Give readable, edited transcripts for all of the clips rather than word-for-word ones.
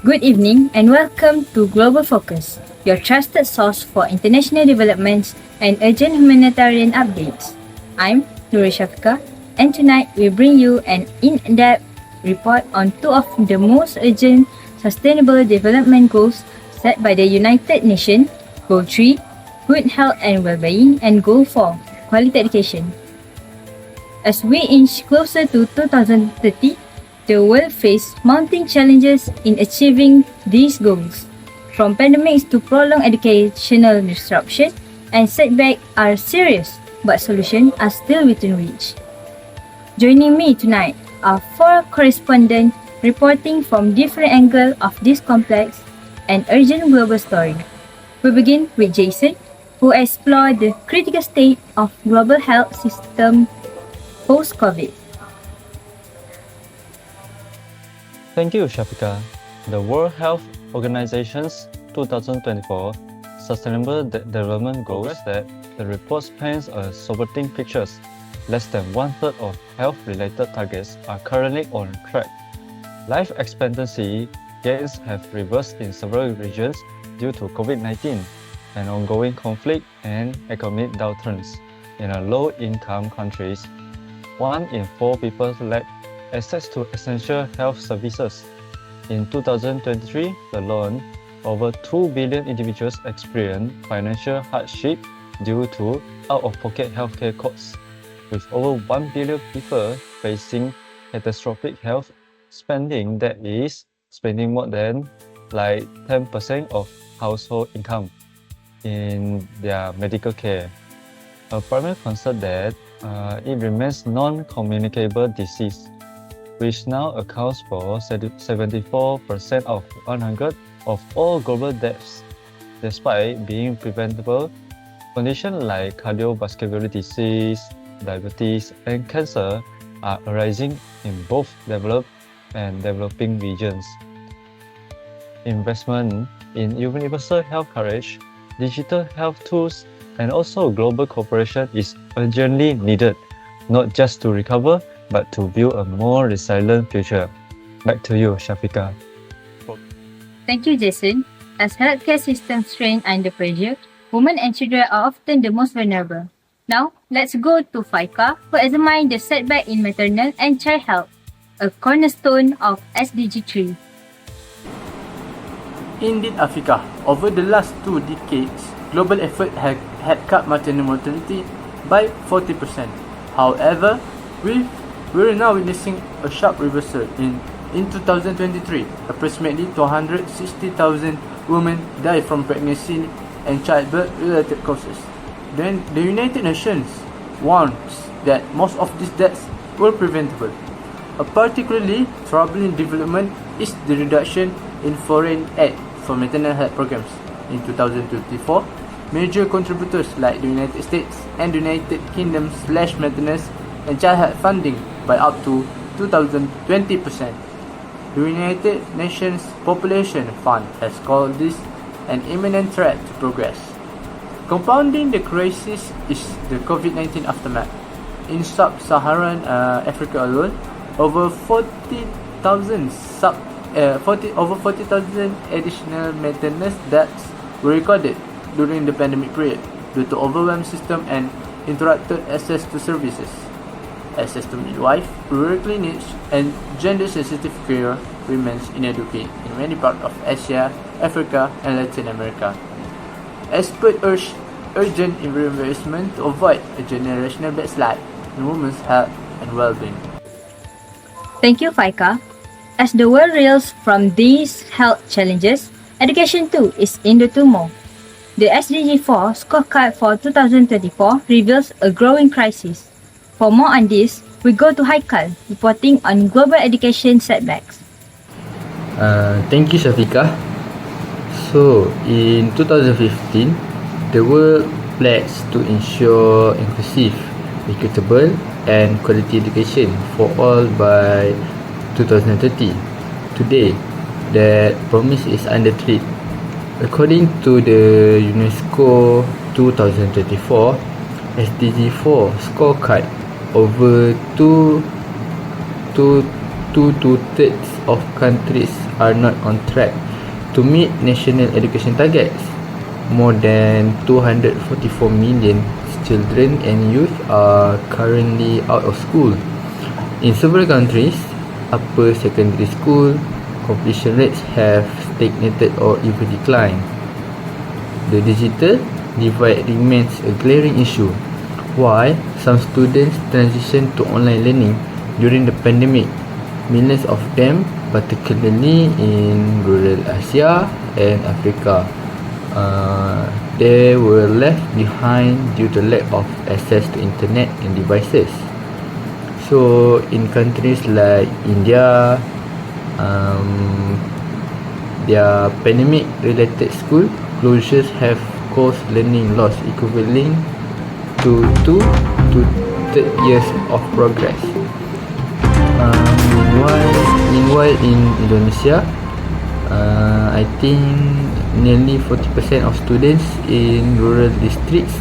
Good evening and welcome to Global Focus, your trusted source for international developments and urgent humanitarian updates. I'm Nuri Shafika, and tonight we bring you an in-depth report on two of the most urgent sustainable development goals set by the United Nations: Goal 3, Good Health and Well-being, and Goal 4, Quality Education. As we inch closer to 2030, the world faces mounting challenges in achieving these goals. From pandemics to prolonged educational disruption and setbacks are serious, but solutions are still within reach. Joining me tonight are four correspondents reporting from different angles of this complex and urgent global story. We begin with Jason, who explored the critical state of global health system post-COVID. Thank you, Shafika. The World Health Organization's 2024 Sustainable Development Goals that the report paints a sobering picture. Less than one-third of health-related targets are currently on track. Life expectancy gains have reversed in several regions due to COVID-19 and ongoing conflict and economic downturns. In low-income countries, 1 in 4 people lack access to essential health services. In 2023 alone, over 2 billion individuals experienced financial hardship due to out-of-pocket healthcare costs, with over 1 billion people facing catastrophic health spending, that is, spending more than 10% of household income in their medical care. A primary concern that it remains non-communicable disease, which now accounts for 74% of 100 of all global deaths. Despite being preventable, conditions like cardiovascular disease, diabetes, and cancer are arising in both developed and developing regions. Investment in universal health coverage, digital health tools, and also global cooperation is urgently needed, not just to recover, but to build a more resilient future. Back to you, Shafika. Thank you, Jason. As healthcare systems strain under pressure, women and children are often the most vulnerable. Now, let's go to FICA, who examine the setback in maternal and child health, a cornerstone of SDG 3. Indeed, Africa, over the last 2 decades, global effort had cut maternal mortality by 40%. However, we're now witnessing a sharp reversal. In 2023, approximately 260,000 women died from pregnancy and childbirth-related causes. Then, the United Nations warns that most of these deaths were preventable. A particularly troubling development is the reduction in foreign aid for maternal health programs. In 2024, major contributors like the United States and the United Kingdom slashed maternal and child health funding by up to 2020%. The United Nations Population Fund has called this an imminent threat to progress. Compounding the crisis is the COVID-19 aftermath. In sub-Saharan Africa alone, over 40,000 additional maternal deaths were recorded during the pandemic period due to overwhelmed system and interrupted access to services. Access to midwife, rural clinics, and gender-sensitive care remains inadequate in many parts of Asia, Africa, and Latin America. Experts urge urgent investment to avoid a generational backslide in women's health and well-being. Thank you, FICA. As the world reels from these health challenges, education too is in the turmoil. The SDG 4 scorecard for 2024 reveals a growing crisis. For more on this, we go to Haikal, reporting on global education setbacks. Thank you, Shafika. So, in 2015, the world pledged to ensure inclusive, equitable, and quality education for all by 2030. Today, that promise is under threat. According to the UNESCO 2024 SDG 4 scorecard, over two-thirds of countries are not on track to meet national education targets. More than 244 million children and youth are currently out of school. In several countries, upper secondary school completion rates have stagnated or even declined. The digital divide remains a glaring issue. While some students transition to online learning during the pandemic, millions of them, particularly in rural Asia and Africa, they were left behind due to lack of access to internet and devices. So in countries like India, their pandemic-related school closures have caused learning loss equivalent to 2 to 3 years of progress. Meanwhile in Indonesia, I think nearly 40% of students in rural districts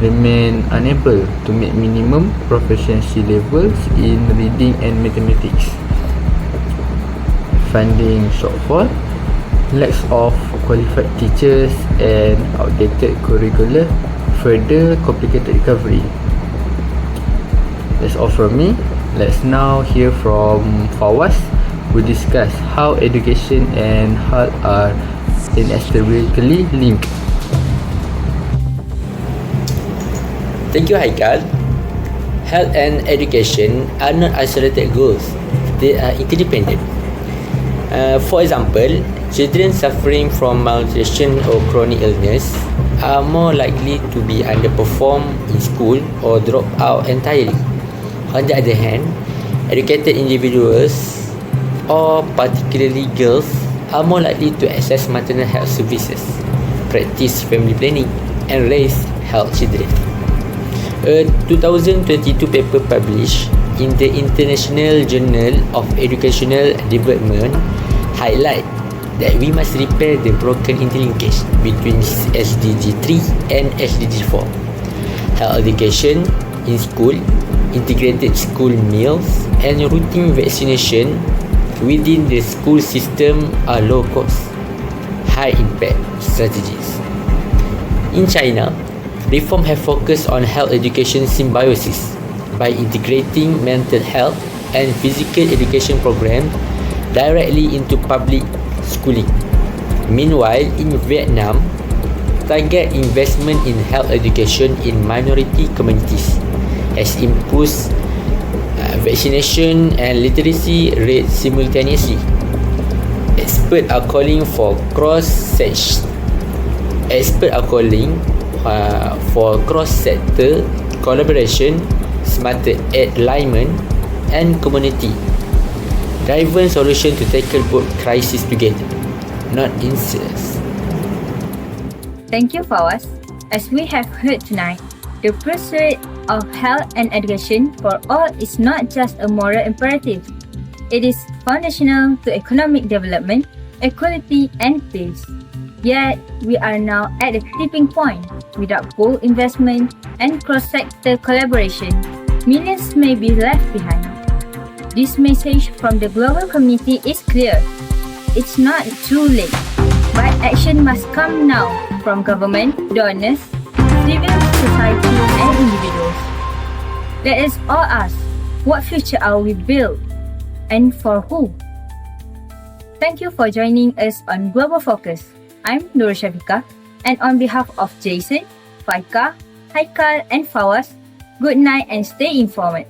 remain unable to meet minimum proficiency levels in reading and mathematics. Funding shortfall, lack of qualified teachers and outdated curricula further complicated recovery. That's all from me. Let's now hear from Fawaz, who discuss how education and health are inextricably linked. Thank you, Haikal. Health and education are not isolated goals. They are interdependent. For example, children suffering from malnutrition or chronic illness are more likely to be underperformed in school or drop out entirely. On the other hand, educated individuals, or particularly girls, are more likely to access maternal health services, practice family planning, and raise healthy children. A 2022 paper published in the International Journal of Educational Development highlight that we must repair the broken interlinkage between SDG 3 and SDG 4. Health education in school, integrated school meals, and routine vaccination within the school system are low-cost, high-impact strategies. In China, reform have focused on health education symbiosis by integrating mental health and physical education programs directly into public schooling. Meanwhile, in Vietnam, target investment in health education in minority communities has improved vaccination and literacy rates simultaneously. Experts are calling for cross-sector collaboration, smarter alignment, and community-driven solution to tackle both crises together, not in silos. Thank you, Fawaz. As we have heard tonight, the pursuit of health and education for all is not just a moral imperative. It is foundational to economic development, equality, and peace. Yet, we are now at a tipping point. Without bold investment and cross-sector collaboration, millions may be left behind. This message from the global community is clear. It's not too late, but action must come now from government, donors, civil society, and individuals. Let us all ask, what future are we build, and for who? Thank you for joining us on Global Focus. I'm Nur Shafika, and on behalf of Jason, Faika, Haikal, and Fawaz, good night and stay informed.